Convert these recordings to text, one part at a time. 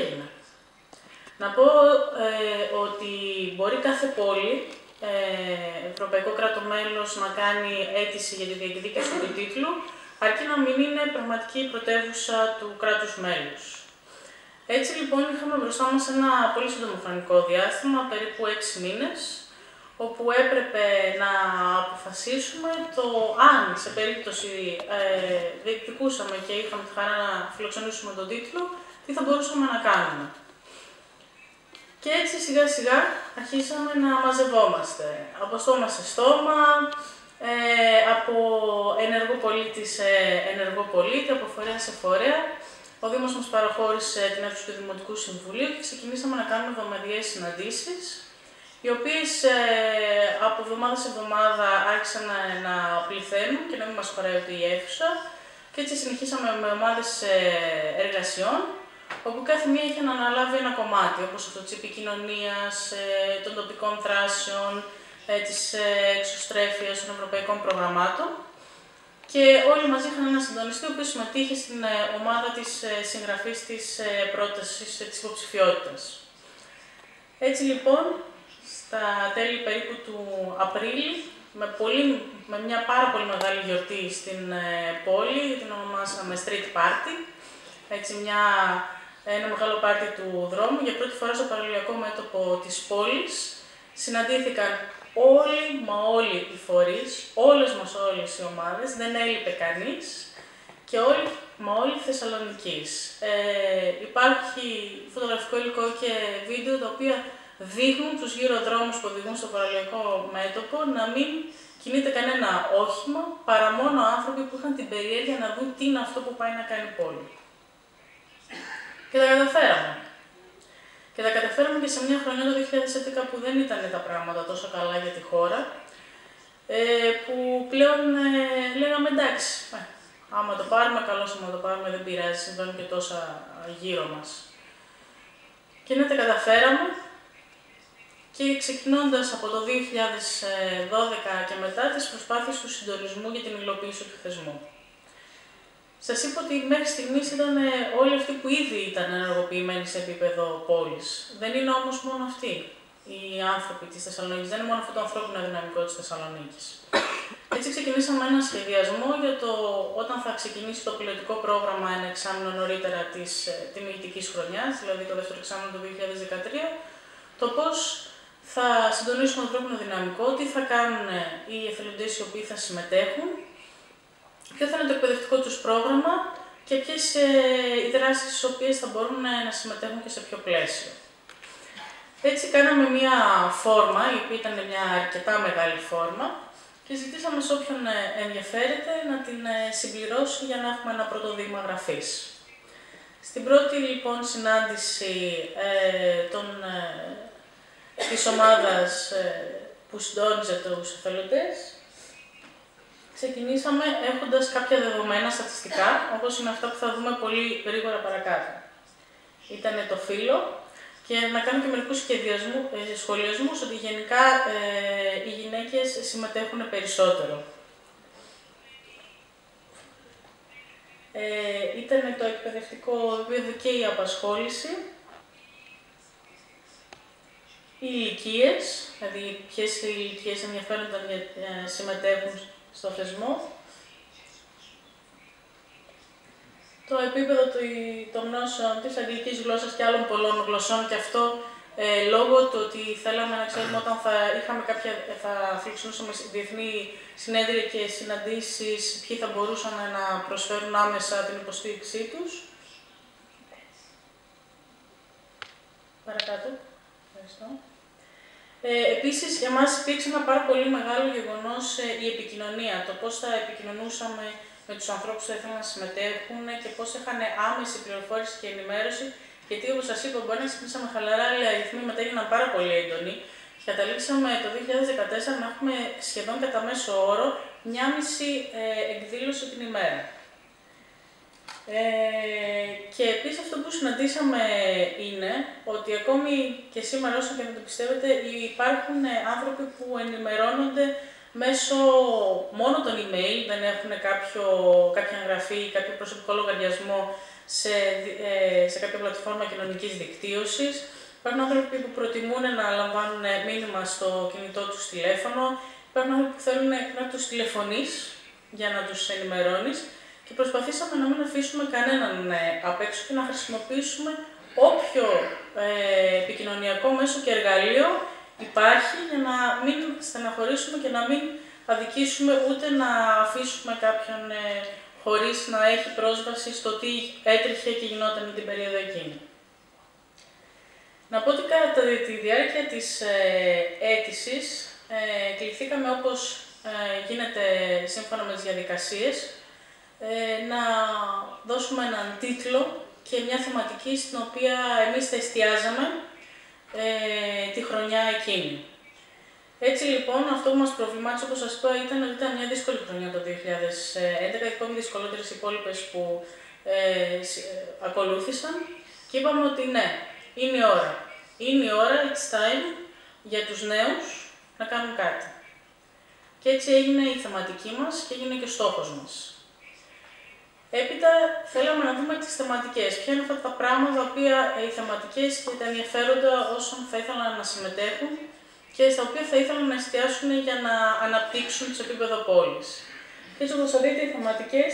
έγινε. Να πω ότι μπορεί κάθε πόλη, ευρωπαϊκό κράτο μέλος, να κάνει αίτηση για τη διεκδίκηση του τίτλου, αρκεί να μην είναι πραγματική πρωτεύουσα του κράτους μέλους. Έτσι λοιπόν είχαμε μπροστά μας ένα πολύ σύντομο χρονικό διάστημα, περίπου 6 μήνες, όπου έπρεπε να αποφασίσουμε το αν σε περίπτωση διεκδικούσαμε και είχαμε τη χαρά να φιλοξενήσουμε τον τίτλο, τι θα μπορούσαμε να κάνουμε. Και έτσι σιγά σιγά αρχίσαμε να μαζευόμαστε, από στόμα σε στόμα, από ενεργό πολίτη σε ενεργό πολίτη, από φορέα σε φορέα. Ο Δήμος μας παραχώρησε την αίθουσα του Δημοτικού Συμβουλίου και ξεκινήσαμε να κάνουμε εβδομαδιαίες συναντήσεις, οι οποίες από εβδομάδα σε εβδομάδα άρχισαν να πληθαίνουν και να μην μας χωράει ούτε η αίθουσα. Και έτσι συνεχίσαμε με ομάδες εργασιών, όπου κάθε μία είχε να αναλάβει ένα κομμάτι, όπως αυτό της επικοινωνίας, των τοπικών δράσεων, της εξωστρέφειας των ευρωπαϊκών προγραμμάτων. Και όλοι μαζί είχαν ένα συντονιστή, ο οποίος συμμετείχε στην ομάδα της συγγραφής της πρότασης της υποψηφιότητας. Έτσι λοιπόν, στα τέλη περίπου του Απρίλη, με μια πάρα πολύ μεγάλη γιορτή στην πόλη, την ονομάσαμε Street Party, έτσι ένα μεγάλο πάρτι του δρόμου, για πρώτη φορά στο παραλιακό μέτωπο της πόλης, συναντήθηκαν όλοι οι φορείς, όλες οι ομάδες, δεν έλειπε κανείς και όλοι Θεσσαλονικής. Υπάρχει φωτογραφικό υλικό και βίντεο τα οποία δείχνουν τους γύρω δρόμους που οδηγούν στο παραλιακό μέτωπο να μην κινείται κανένα όχημα, παρά μόνο άνθρωποι που είχαν την περιέργεια να δουν τι είναι αυτό που πάει να κάνει η πόλη. Και τα καταφέραμε. Και τα καταφέραμε και σε μια χρονιά το 2011 που δεν ήταν τα πράγματα τόσο καλά για τη χώρα, που πλέον λέγαμε εντάξει, άμα το πάρουμε, καλώς άμα το πάρουμε, δεν πειράζει, συμβαίνουν και τόσα γύρω μας. Και ναι, τα καταφέραμε και ξεκινώντας από το 2012 και μετά τις προσπάθειες του συντονισμού για την υλοποίηση του θεσμού. Σας είπα ότι μέχρι στιγμής ήταν όλοι αυτοί που ήδη ήταν ενεργοποιημένοι σε επίπεδο πόλης. Δεν είναι όμως μόνο αυτοί οι άνθρωποι της Θεσσαλονίκης, δεν είναι μόνο αυτό το ανθρώπινο δυναμικό της Θεσσαλονίκης. Έτσι ξεκινήσαμε ένα σχεδιασμό για το όταν θα ξεκινήσει το πιλωτικό πρόγραμμα ένα εξάμηνο νωρίτερα της τιμητικής χρονιάς, δηλαδή το δεύτερο εξάμηνο του 2013, το πώς θα συντονίσουμε το ανθρώπινο δυναμικό, τι θα κάνουν οι εθελοντές οι οποίοι θα συμμετέχουν, ποιο θα είναι το εκπαιδευτικό τους πρόγραμμα και ποιες οι δράσεις στις οποίες θα μπορούν να συμμετέχουν και σε ποιο πλαίσιο. Έτσι κάναμε μια φόρμα, η οποία ήταν μια αρκετά μεγάλη φόρμα και ζητήσαμε σε όποιον ενδιαφέρεται να την συμπληρώσει για να έχουμε ένα πρώτο δείγμα γραφής. Στην πρώτη λοιπόν συνάντηση της ομάδας που συντόνιζε τους εθελοντές, ξεκινήσαμε έχοντας κάποια δεδομένα στατιστικά, όπως είναι αυτά που θα δούμε πολύ γρήγορα παρακάτω. Ήταν το φύλο και να κάνω και μερικούς σχολιασμούς ότι γενικά οι γυναίκες συμμετέχουν περισσότερο. Ήταν το εκπαιδευτικό επίπεδο και η απασχόληση, οι ηλικίες, δηλαδή ποιες ηλικίες ενδιαφέρονταν να συμμετέχουν στο θεσμό, το επίπεδο των γνώσεων της αγγλικής γλώσσας και άλλων πολλών γλωσσών, και αυτό λόγω του ότι θέλαμε να ξέρουμε όταν θα φιλοξενούσαμε διεθνή συνέδρια και συναντήσεις, ποιοι θα μπορούσαν να προσφέρουν άμεσα την υποστήριξή τους. Παρακάτω. Ευχαριστώ. Επίσης, για μας υπήρξε ένα πάρα πολύ μεγάλο γεγονός η επικοινωνία, το πώς θα επικοινωνούσαμε με τους ανθρώπους που θα ήθελαν να συμμετέχουν και πώς είχαν άμεση πληροφόρηση και ενημέρωση, γιατί όπως σας είπα, μπορεί να ξεκινήσαμε χαλαρά, αλλά οι αριθμοί μετά έγιναν πάρα πολύ έντονοι και καταλήξαμε το 2014 να έχουμε σχεδόν κατά μέσο όρο 1,5 εκδήλωση την ημέρα. Και επίσης αυτό που συναντήσαμε είναι ότι ακόμη και σήμερα, όσο και να το πιστεύετε, υπάρχουν άνθρωποι που ενημερώνονται μέσω μόνο των email, δεν έχουν κάποια εγγραφή, κάποιο προσωπικό λογαριασμό σε κάποια πλατφόρμα κοινωνικής δικτύωσης. Υπάρχουν άνθρωποι που προτιμούν να λαμβάνουν μήνυμα στο κινητό τους τηλέφωνο. Υπάρχουν άνθρωποι που θέλουν να τους τηλεφωνείς για να τους ενημερώνεις. Και προσπαθήσαμε να μην αφήσουμε κανέναν απ' έξω και να χρησιμοποιήσουμε όποιο επικοινωνιακό μέσο και εργαλείο υπάρχει για να μην στεναχωρήσουμε και να μην αδικήσουμε ούτε να αφήσουμε κάποιον χωρίς να έχει πρόσβαση στο τι έτρεχε και γινόταν την περίοδο εκείνη. Να πω ότι κατά τη διάρκεια της αίτησης κληθήκαμε, όπως γίνεται σύμφωνα με τις διαδικασίες, να δώσουμε έναν τίτλο και μια θεματική στην οποία εμείς θα εστιάζαμε τη χρονιά εκείνη. Έτσι λοιπόν, αυτό που μας προβλημάτισε, όπως σας είπα, ήταν ότι ήταν μια δύσκολη χρονιά το 2011, ακόμη δυσκολότερες οι υπόλοιπες που ακολούθησαν και είπαμε ότι ναι, είναι η ώρα. Είναι η ώρα, it's time, για τους νέους να κάνουν κάτι. Και έτσι έγινε η θεματική μας και έγινε και ο στόχος μας. Έπειτα θέλαμε να δούμε τις θεματικές. Ποια είναι αυτά τα πράγματα, τα οποία οι θεματικές και τα ενδιαφέροντα όσων θα ήθελαν να συμμετέχουν και στα οποία θα ήθελαν να εστιάσουν για να αναπτύξουν σε επίπεδο πόλης. Και έτσι, όπως θα δείτε, οι θεματικές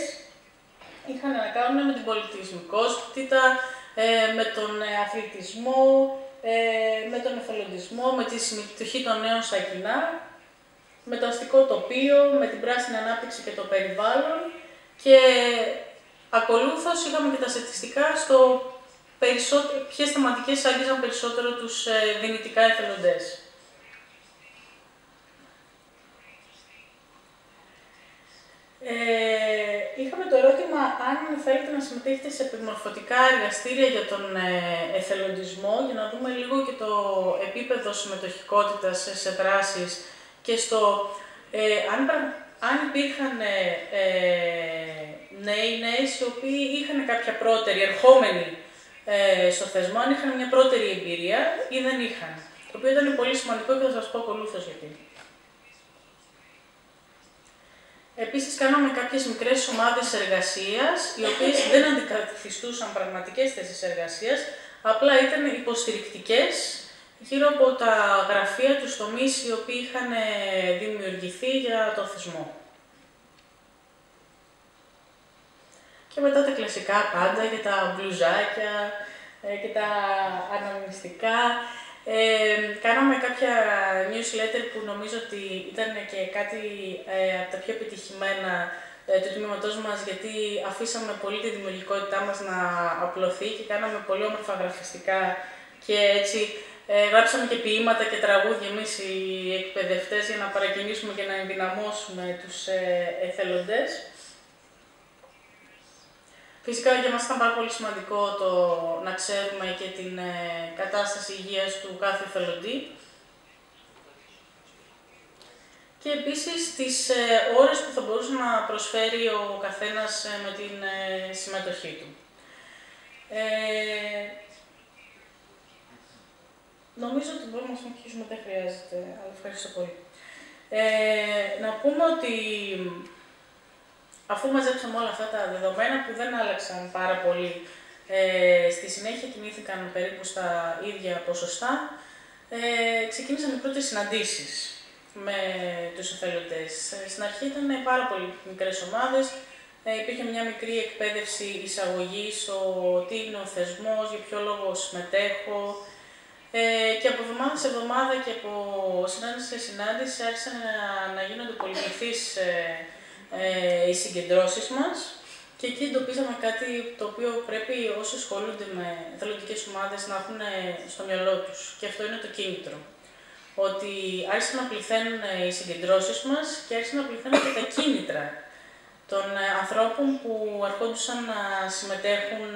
είχαν να κάνουν με την πολιτισμικότητα, με τον αθλητισμό, με τον εθελοντισμό, με τη συμμετοχή των νέων στα κοινά, με το αστικό τοπίο, με την πράσινη ανάπτυξη και το περιβάλλον και ακολούθως είχαμε και τα στατιστικά στο ποιες θεματικές άγγιζαν περισσότερο τους δυνητικά εθελοντές. Είχαμε το ερώτημα αν θέλετε να συμμετέχετε σε επιμορφωτικά εργαστήρια για τον εθελοντισμό, για να δούμε λίγο και το επίπεδο συμμετοχικότητας σε δράσεις και στο αν υπήρχαν νέες οι οποίοι είχαν κάποια πρώτερη, ερχόμενοι στο θεσμό, αν είχαν μια πρώτερη εμπειρία ή δεν είχαν. Το οποίο ήταν πολύ σημαντικό και θα σας πω ακολούθως γιατί. Επίσης, κάναμε κάποιες μικρές ομάδες εργασίας, οι οποίες δεν αντικαθιστούσαν πραγματικές θέσεις εργασίας, απλά ήταν υποστηρικτικές γύρω από τα γραφεία, τους τομείς οι οποίοι είχαν δημιουργηθεί για το θεσμό. Και μετά τα κλασικά πάντα, για τα μπλουζάκια και τα αναμνηστικά. Κάναμε κάποια newsletter που νομίζω ότι ήταν και κάτι από τα πιο επιτυχημένα του τμήματός μας, γιατί αφήσαμε πολύ τη δημιουργικότητά μας να απλωθεί και κάναμε πολύ όμορφα γραφιστικά και έτσι γράψαμε και ποίηματα και τραγούδια εμείς οι εκπαιδευτές για να παρακινήσουμε και να ενδυναμώσουμε τους εθελοντές. Φυσικά για μας ήταν πάρα πολύ σημαντικό το να ξέρουμε και την κατάσταση υγείας του κάθε εθελοντή. Και επίσης τις ώρες που θα μπορούσε να προσφέρει ο καθένας με την συμμετοχή του. Νομίζω ότι μπορούμε να συνεχίσουμε, δεν χρειάζεται, αλλά ευχαριστώ πολύ. Να πούμε ότι αφού μαζέψαμε όλα αυτά τα δεδομένα που δεν άλλαξαν πάρα πολύ, στη συνέχεια κινήθηκαν περίπου στα ίδια ποσοστά, ξεκίνησαν οι πρώτες συναντήσεις με τους εθελοντές. Στην αρχή ήταν πάρα πολύ μικρές ομάδες, υπήρχε μια μικρή εκπαίδευση εισαγωγής, τι είναι ο θεσμός, για ποιο λόγο συμμετέχω, και από εβδομάδα σε εβδομάδα και από συνάντηση σε συνάντηση άρχισαν να γίνονται πολυπληθείς οι συγκεντρώσεις μας και εκεί εντοπίζαμε κάτι το οποίο πρέπει όσοι ασχολούνται με εθελοντικές ομάδες να έχουν στο μυαλό τους, και αυτό είναι το κίνητρο. Ότι άρχισαν να πληθαίνουν οι συγκεντρώσεις μας και άρχισαν να πληθαίνουν και τα κίνητρα των ανθρώπων που αρχόντουσαν να συμμετέχουν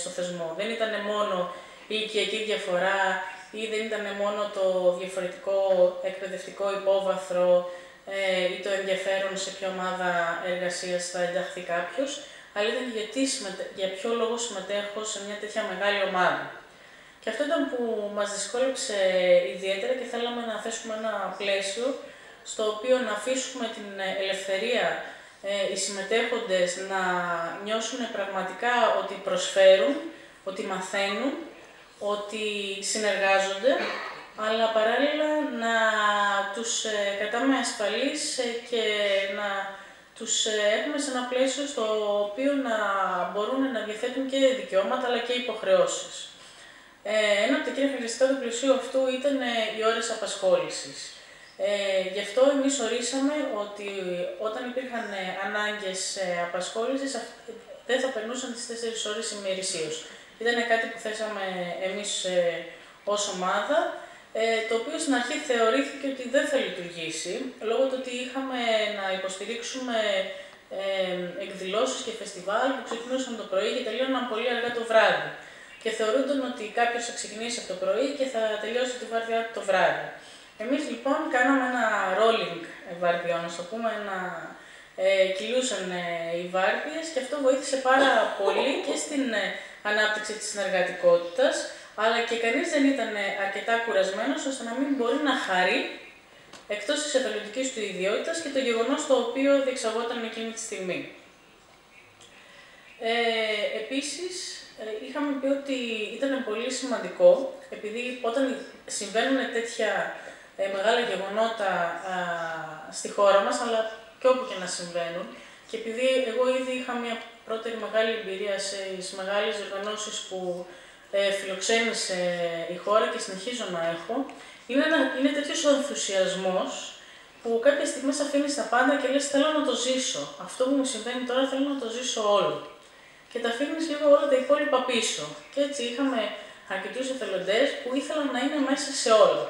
στο θεσμό. Δεν ήταν μόνο η οικιακή διαφορά ή δεν ήταν μόνο το διαφορετικό εκπαιδευτικό υπόβαθρο ή το ενδιαφέρον σε ποια ομάδα εργασίας θα ενταχθεί κάποιος, αλλά ήταν για ποιο λόγο συμμετέχω σε μια τέτοια μεγάλη ομάδα. Και αυτό ήταν που μας δυσκόλεψε ιδιαίτερα και θέλαμε να θέσουμε ένα πλαίσιο στο οποίο να αφήσουμε την ελευθερία οι συμμετέχοντες να νιώσουν πραγματικά ότι προσφέρουν, ότι μαθαίνουν, ότι συνεργάζονται, αλλά παράλληλα να τους κρατάμε ασφαλείς και να τους έχουμε σε ένα πλαίσιο στο οποίο να μπορούν να διαθέτουν και δικαιώματα αλλά και υποχρεώσεις. Ένα από τα κύρια χαρακτηριστικά του πλαισίου αυτού ήταν οι ώρες απασχόλησης. Γι' αυτό εμείς ορίσαμε ότι όταν υπήρχαν ανάγκες απασχόλησης δεν θα περνούσαν τις 4 ώρες ημερησίως. Ήταν κάτι που θέσαμε εμείς ως ομάδα, το οποίο στην αρχή θεωρήθηκε ότι δεν θα λειτουργήσει, λόγω του ότι είχαμε να υποστηρίξουμε εκδηλώσεις και φεστιβάλ που ξεκινούσαν το πρωί και τελείωναν πολύ αργά το βράδυ. Και θεωρούνταν ότι κάποιος θα ξεκινήσει από το πρωί και θα τελειώσει τη βάρδιά του το βράδυ. Εμείς λοιπόν κάναμε ένα rolling βάρδιών, να το πούμε, κυλούσαν οι βάρδιες και αυτό βοήθησε πάρα πολύ και στην ανάπτυξη της συνεργατικότητας, αλλά και κανείς δεν ήταν αρκετά κουρασμένος ώστε να μην μπορεί να χαρεί εκτός της εθελοντικής του ιδιότητας και το γεγονός το οποίο διεξαγόταν εκείνη τη στιγμή. Επίσης, είχαμε πει ότι ήταν πολύ σημαντικό, επειδή όταν συμβαίνουν τέτοια μεγάλα γεγονότα στη χώρα μας, αλλά και όπου και να συμβαίνουν, και επειδή εγώ ήδη είχα μια πρώτερη μεγάλη εμπειρία στις μεγάλες οργανώσεις που φιλοξένησε η χώρα και συνεχίζω να έχω, είναι τέτοιος ο ενθουσιασμός που κάποια στιγμή σε αφήνεις τα πάντα και λες θέλω να το ζήσω. Αυτό που μου συμβαίνει τώρα θέλω να το ζήσω όλο. Και τα αφήνεις λίγο όλα τα υπόλοιπα πίσω. Και έτσι είχαμε αρκετούς εθελοντές που ήθελαν να είναι μέσα σε όλα.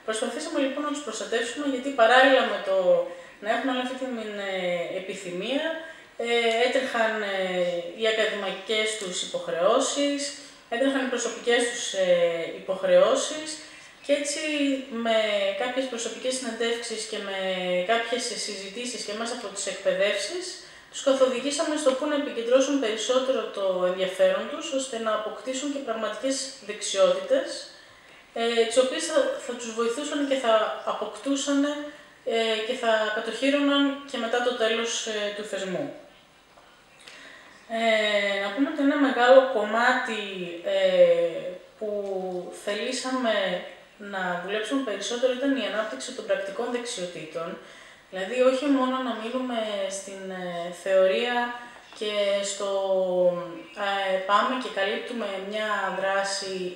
Προσπαθήσαμε λοιπόν να τους προστατεύσουμε, γιατί παράλληλα με το να έχουν όλη αυτή την επιθυμία, έτρεχαν οι ακαδημαϊκές τους υποχρεώσεις, έτρεχαν οι προσωπικές τους υποχρεώσεις και έτσι με κάποιες προσωπικές συνεντεύξεις και με κάποιες συζητήσεις και μέσα από τις εκπαιδεύσεις, τους καθοδηγήσαμε στο πού να επικεντρώσουν περισσότερο το ενδιαφέρον τους, ώστε να αποκτήσουν και πραγματικές δεξιότητες, τις οποίες θα τους βοηθούσαν και θα αποκτούσαν και θα κατοχύρωναν και μετά το τέλος του θεσμού. Να πούμε ότι ένα μεγάλο κομμάτι που θελήσαμε να δουλέψουμε περισσότερο ήταν η ανάπτυξη των πρακτικών δεξιοτήτων. Δηλαδή, όχι μόνο να μείνουμε στην θεωρία και στο πάμε και καλύπτουμε μια δράση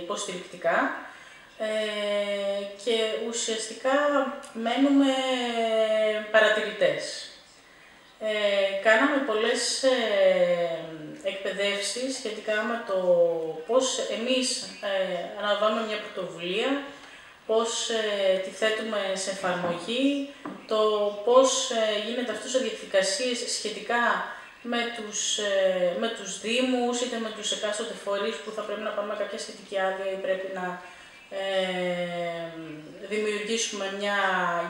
υποστηρικτικά και ουσιαστικά μένουμε παρατηρητές. Κάναμε πολλές εκπαιδεύσεις σχετικά με το πώς εμείς αναλαμβάνουμε μια πρωτοβουλία, πώς τη θέτουμε σε εφαρμογή, το πώς γίνεται αυτές οι διαδικασίες σχετικά με τους δήμους, είτε με τους εκάστοτε φορείς που θα πρέπει να πάμε κάποια σχετική άδεια ή πρέπει να δημιουργήσουμε μια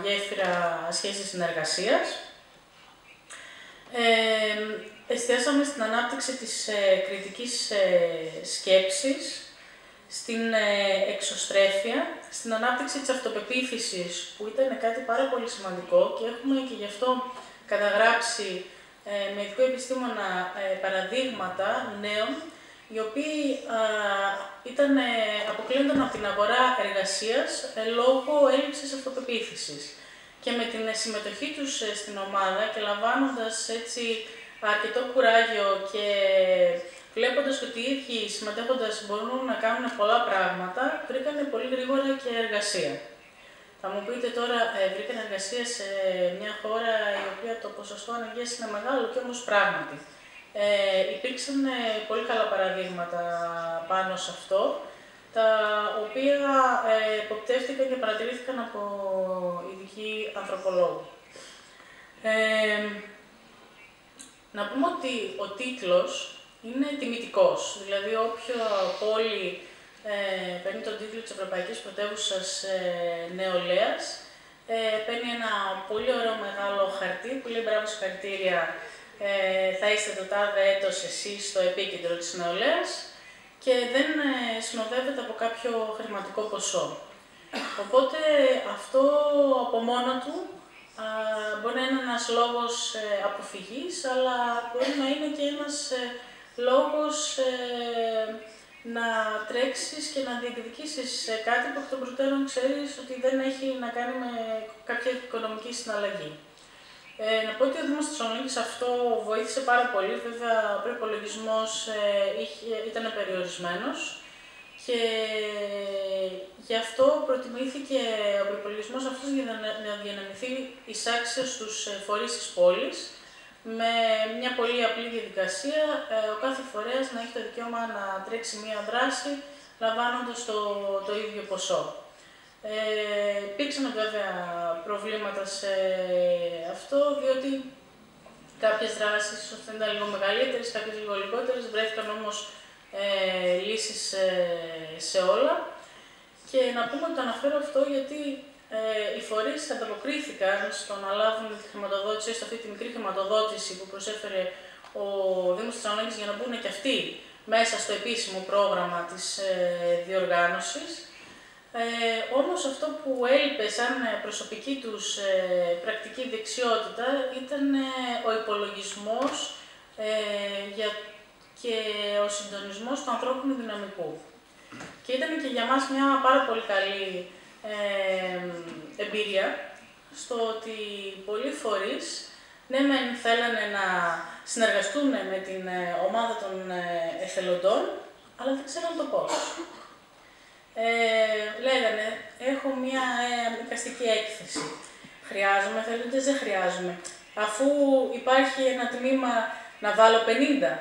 γέφυρα σχέσης συνεργασίας. Εστιάσαμε στην ανάπτυξη της κριτικής σκέψης, στην εξωστρέφεια, στην ανάπτυξη της αυτοπεποίθησης, που ήταν κάτι πάρα πολύ σημαντικό και έχουμε και γι' αυτό καταγράψει με ειδικό επιστήμονα παραδείγματα νέων, οι οποίοι αποκλείονταν από την αγορά εργασίας λόγω έλλειψης αυτοπεποίθησης. Και με την συμμετοχή τους στην ομάδα και λαμβάνοντας έτσι αρκετό κουράγιο και βλέποντας ότι οι ίδιοι συμμετέχοντας μπορούν να κάνουν πολλά πράγματα, βρήκαν πολύ γρήγορα και εργασία. Θα μου πείτε τώρα, βρήκαν εργασία σε μια χώρα η οποία το ποσοστό ανεργίας είναι μεγάλο και όμως πράγματι. Υπήρξαν πολύ καλά παραδείγματα πάνω σε αυτό, τα οποία υποπτεύτηκαν και παρατηρήθηκαν από ειδικοί ανθρωπολόγοι. Να πούμε ότι ο τίτλος είναι τιμητικός, δηλαδή όποια πόλη παίρνει τον τίτλο της Ευρωπαϊκής Πρωτεύουσας Νεολαίας, παίρνει ένα πολύ ωραίο μεγάλο χαρτί που λέει μπράβο συγχαρητήρια, θα είστε το τάδε έτος εσείς στο επίκεντρο της νεολαίας και δεν συνοδεύεται από κάποιο χρηματικό ποσό. Οπότε αυτό από μόνο του μπορεί να είναι ένας λόγος αποφυγής, αλλά μπορεί να είναι και ένας λόγος να τρέξεις και να διεκδικήσεις κάτι που εκ των προτέρων ξέρεις ότι δεν έχει να κάνει με κάποια οικονομική συναλλαγή. Να πω ότι ο Δήμος Θεσσαλονίκης αυτό βοήθησε πάρα πολύ. Βέβαια, ο προϋπολογισμός ήταν περιορισμένος και γι' αυτό προτιμήθηκε ο προϋπολογισμός αυτός για να διανεμηθεί εισάξια στους φορείς της πόλης με μια πολύ απλή διαδικασία, ο κάθε φορέας να έχει το δικαίωμα να τρέξει μια δράση λαμβάνοντας το ίδιο ποσό. Υπήρξαν βέβαια προβλήματα σε αυτό, διότι κάποιες δράσεις ήταν λίγο μεγαλύτερες, κάποιες λίγο λιγότερες, βρέθηκαν όμως λύσεις σε όλα. Και να πούμε ότι το αναφέρω αυτό γιατί οι φορείς ανταποκρίθηκαν στο να λάβουν τη χρηματοδότηση, έστω αυτή τη μικρή χρηματοδότηση που προσέφερε ο Δήμος Θεσσαλονίκης για να μπουν και αυτοί μέσα στο επίσημο πρόγραμμα της διοργάνωσης. Όμως αυτό που έλειπε σαν προσωπική τους πρακτική δεξιότητα ήταν ο υπολογισμός και ο συντονισμός του ανθρώπινου δυναμικού. Και ήταν και για μας μια πάρα πολύ καλή εμπειρία στο ότι πολλοί φορείς ναι μεν θέλανε να συνεργαστούν με την ομάδα των εθελοντών, αλλά δεν ξέραν το πώς. Λέγανε, έχω μια εικαστική έκθεση. Χρειάζομαι εθελοντές, δεν χρειάζομαι. Αφού υπάρχει ένα τμήμα να βάλω 50.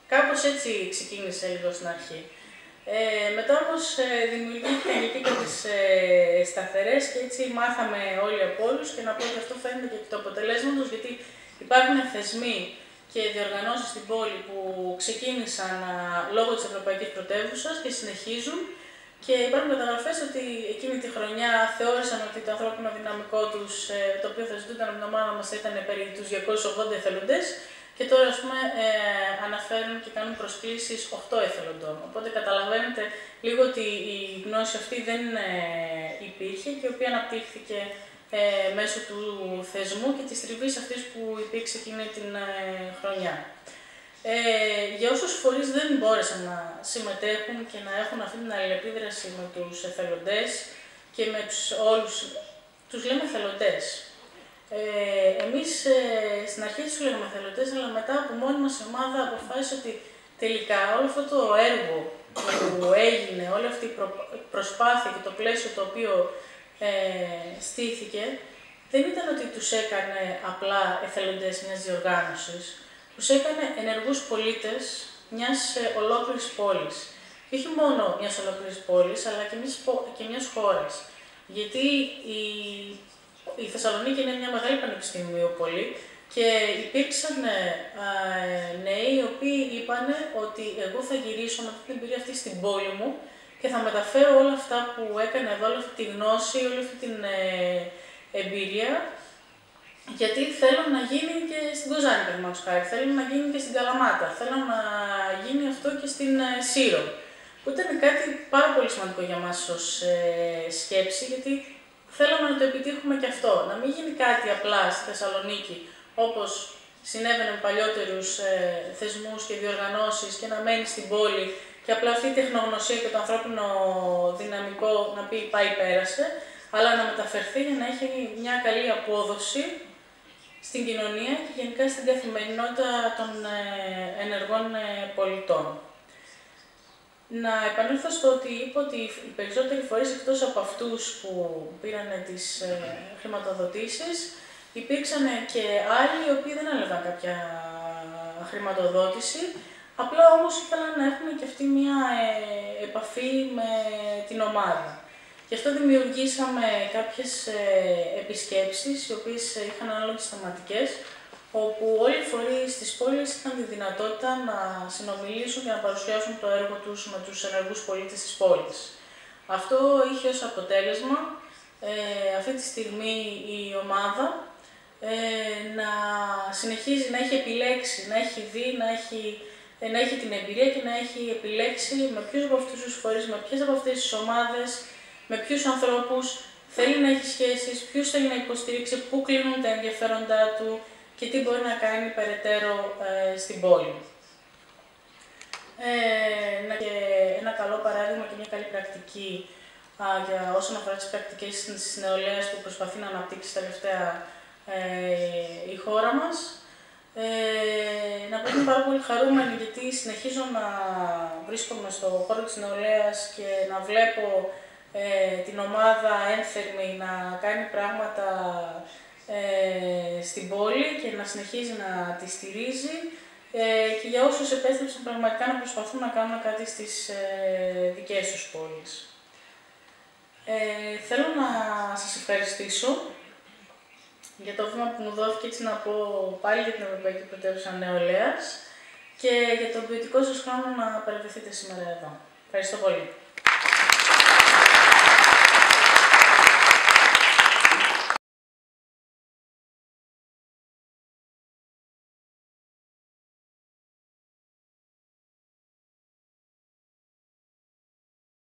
Κάπως έτσι ξεκίνησε λίγο στην αρχή. Μετά όμως δημιουργήθηκαν και κάποιες σταθερές και έτσι μάθαμε όλοι από όλους και να πω ότι αυτό φαίνεται και εκ του αποτελέσματος, γιατί υπάρχουν θεσμοί και διοργανώσεις στην πόλη που ξεκίνησαν λόγω της Ευρωπαϊκής Πρωτεύουσας και συνεχίζουν και υπάρχουν καταγραφές ότι εκείνη τη χρονιά θεώρησαν ότι το ανθρώπινο δυναμικό τους, το οποίο θα ζητούνταν από την ομάδα μας, ήταν περί τους 280 εθελοντές και τώρα ας πούμε αναφέρουν και κάνουν προσκλήσεις 8 εθελοντών. Οπότε καταλαβαίνετε λίγο ότι η γνώση αυτή δεν υπήρχε και η οποία αναπτύχθηκε μέσω του θεσμού και της τριβής αυτής που υπήρξε εκείνη την χρονιά. Για όσους φορείς δεν μπόρεσαν να συμμετέχουν και να έχουν αυτή την αλληλεπίδραση με τους εθελοντές και με όλους, τους λέμε εθελοντές. Εμείς στην αρχή τους λέγαμε εθελοντές, αλλά μετά από μόνη μας η ομάδα αποφάσισε ότι τελικά όλο αυτό το έργο που έγινε, όλη αυτή η προσπάθεια και το πλαίσιο το οποίο στήθηκε, δεν ήταν ότι τους έκανε απλά εθελοντές μιας διοργάνωσης, τους έκανε ενεργούς πολίτες μιας ολόκληρης πόλης. Και όχι μόνο μιας ολόκληρης πόλης, αλλά και μιας χώρας. Γιατί η Θεσσαλονίκη είναι μια μεγάλη πανεπιστημιοπολή και υπήρξαν νέοι οι οποίοι είπαν ότι εγώ θα γυρίσω με αυτή την εμπειρία αυτή στην πόλη μου και θα μεταφέρω όλα αυτά που έκανα εδώ, όλη αυτή τη γνώση, όλη αυτή την εμπειρία, γιατί θέλω να γίνει και στην Κοζάνη, παραδείγματος χάρη, θέλω να γίνει και στην Καλαμάτα, θέλω να γίνει αυτό και στην Σύρο, που ήταν κάτι πάρα πολύ σημαντικό για μας ως σκέψη, γιατί θέλαμε να το επιτύχουμε και αυτό, να μην γίνει κάτι απλά στη Θεσσαλονίκη, όπως συνέβαινε με παλιότερους θεσμούς και διοργανώσεις και να μένει στην πόλη και απλά αυτή η τεχνογνωσία και το ανθρώπινο δυναμικό να πει πάει πέρασε, αλλά να μεταφερθεί για να έχει μια καλή απόδοση στην κοινωνία και γενικά στην καθημερινότητα των ενεργών πολιτών. Να επανέλθω στο ότι είπα ότι οι περισσότεροι φορείς, εκτός από αυτούς που πήραν τις χρηματοδοτήσεις, υπήρξαν και άλλοι οι οποίοι δεν έλαβαν κάποια χρηματοδότηση, απλά όμως ήθελαν να έχουν και αυτοί μια επαφή με την ομάδα. Γι' αυτό δημιουργήσαμε κάποιες επισκέψεις, οι οποίες είχαν ανάλογες θεματικές, όπου όλοι οι φορείς της πόλης είχαν τη δυνατότητα να συνομιλήσουν και να παρουσιάσουν το έργο τους με τους ενεργούς πολίτες της πόλης. Αυτό είχε ως αποτέλεσμα αυτή τη στιγμή η ομάδα να συνεχίζει να έχει επιλέξει, να έχει δει, να έχει την εμπειρία και να έχει επιλέξει με ποιους από αυτούς τους φορείς, με ποιες από αυτές τις ομάδες, με ποιους ανθρώπους θέλει να έχει σχέσεις, ποιους θέλει να υποστηρίξει, πού κλείνουν τα ενδιαφέροντά του και τι μπορεί να κάνει περαιτέρω στην πόλη. Και ένα καλό παράδειγμα και μια καλή πρακτική για όσον αφορά τις πρακτικές της νεολαίας που προσπαθεί να αναπτύξει τελευταία η χώρα μας. Να πω ότι είμαι πάρα πολύ χαρούμενη γιατί συνεχίζω να βρίσκομαι στο χώρο της νεολαίας και να βλέπω την ομάδα ένθερμη να κάνει πράγματα στην πόλη και να συνεχίζει να τη στηρίζει και για όσους επέστρεψαν πραγματικά να προσπαθούν να κάνουν κάτι στις δικές τους πόλεις. Θέλω να σας ευχαριστήσω για το βήμα που μου δόθηκε, έτσι να πω πάλι για την Ευρωπαϊκή Πρωτεύουσα Νεολαίας και για τον ποιοτικό σας χρόνο να παρευρεθείτε σήμερα εδώ. Ευχαριστώ πολύ.